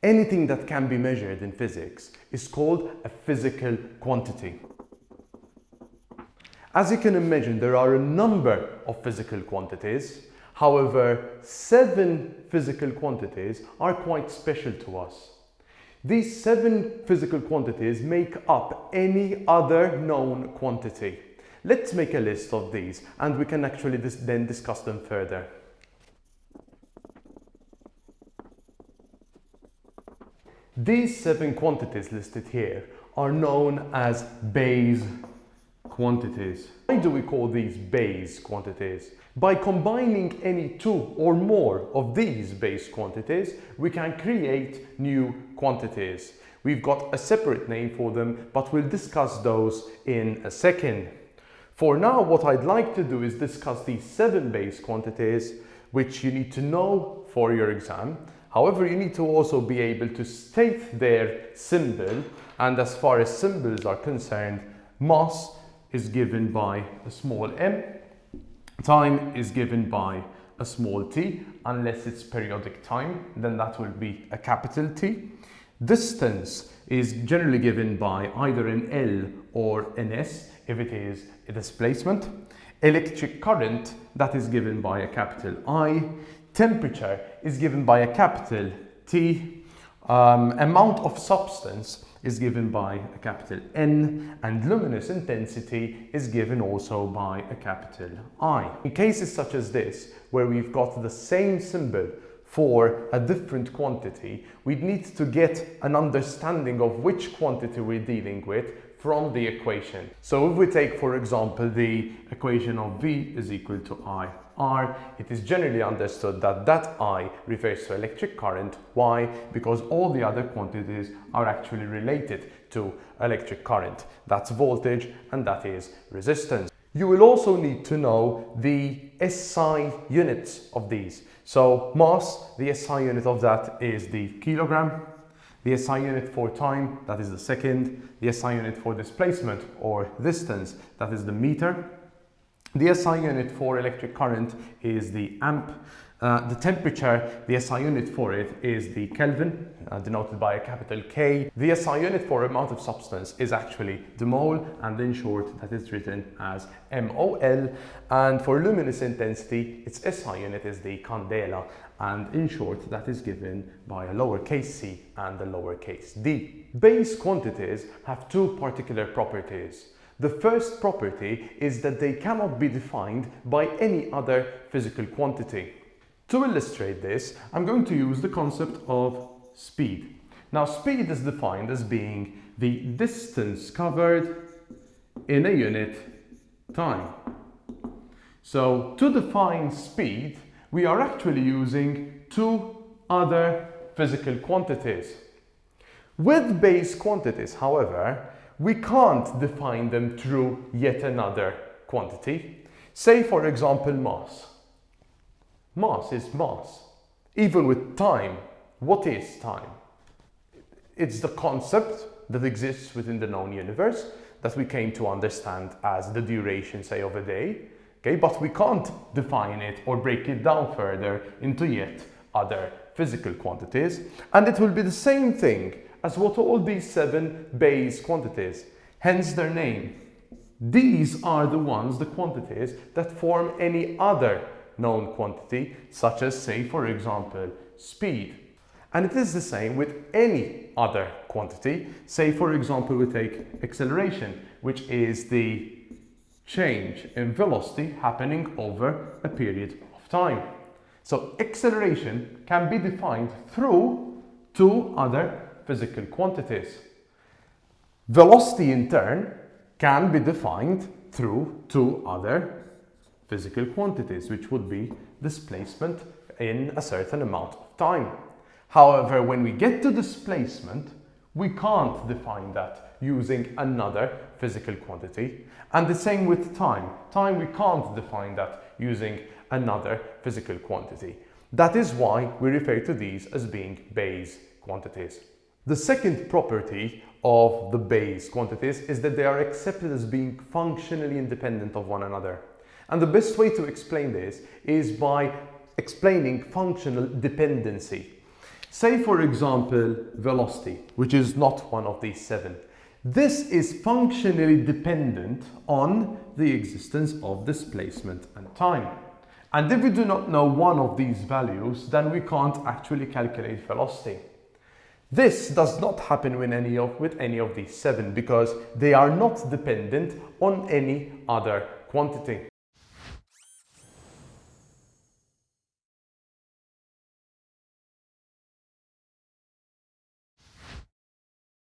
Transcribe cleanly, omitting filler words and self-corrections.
anything that can be measured in physics is called a physical quantity. As you can imagine, there are a number of physical quantities. However, 7 physical quantities are quite special to us. These 7 physical quantities make up any other known quantity. Let's make a list of these and we can actually then discuss them further. These 7 quantities listed here are known as base quantities. Why do we call these base quantities? By combining any 2 or more of these base quantities, we can create new quantities. We've got a separate name for them, but we'll discuss those in a second. For now, what I'd like to do is discuss these 7 base quantities, which you need to know for your exam. However, you need to also be able to state their symbol, and as far as symbols are concerned, mass is given by a small m, time is given by a small t, unless it's periodic time, then that will be a capital T. Distance is generally given by either an L or an S if it is a displacement. Electric current, that is given by a capital I. Temperature is given by a capital T. Amount of substance is given by a capital N, and luminous intensity is given also by a capital I. In cases such as this, where we've got the same symbol for a different quantity, we'd need to get an understanding of which quantity we're dealing with from the equation. So if we take, for example, the equation of V is equal to IR, it is generally understood that that I refers to electric current. Why? Because all the other quantities are actually related to electric current. That's voltage and that is resistance. You will also need to know the SI units of these. So mass, the SI unit of that is the kilogram. The SI unit for time, that is the second. The SI unit for displacement or distance, that is the meter. The SI unit for electric current is the amp. The temperature, the SI unit for it is the Kelvin, denoted by a capital K. The SI unit for amount of substance is actually the mole, and in short that is written as MOL. And for luminous intensity, its SI unit is the candela, and in short that is given by a lowercase c and a lowercase d. Base quantities have 2 particular properties. The first property is that they cannot be defined by any other physical quantity. To illustrate this, I'm going to use the concept of speed. Now, speed is defined as being the distance covered in a unit time. So, to define speed, we are actually using 2 other physical quantities. With base quantities, however, we can't define them through yet another quantity. Say, for example, mass. Mass is mass. Even with time, what is time? It's the concept that exists within the known universe that we came to understand as the duration, say, of a day. Okay, but we can't define it or break it down further into yet other physical quantities. And it will be the same thing as what all these 7 base quantities, hence their name. These are the ones, the quantities that form any other known quantity, such as, say, for example, speed. And it is the same with any other quantity. Say, for example, we take acceleration, which is the change in velocity happening over a period of time. So acceleration can be defined through 2 other physical quantities. Velocity, in turn, can be defined through 2 other physical quantities, which would be displacement in a certain amount of time. However, when we get to displacement, we can't define that using another physical quantity. And the same with time. Time, we can't define that using another physical quantity. That is why we refer to these as being base quantities. The second property of the base quantities is that they are accepted as being functionally independent of one another. And the best way to explain this is by explaining functional dependency. Say for example, velocity, which is not one of these 7. This is functionally dependent on the existence of displacement and time. And if we do not know one of these values, then we can't actually calculate velocity. This does not happen with any of these 7 because they are not dependent on any other quantity.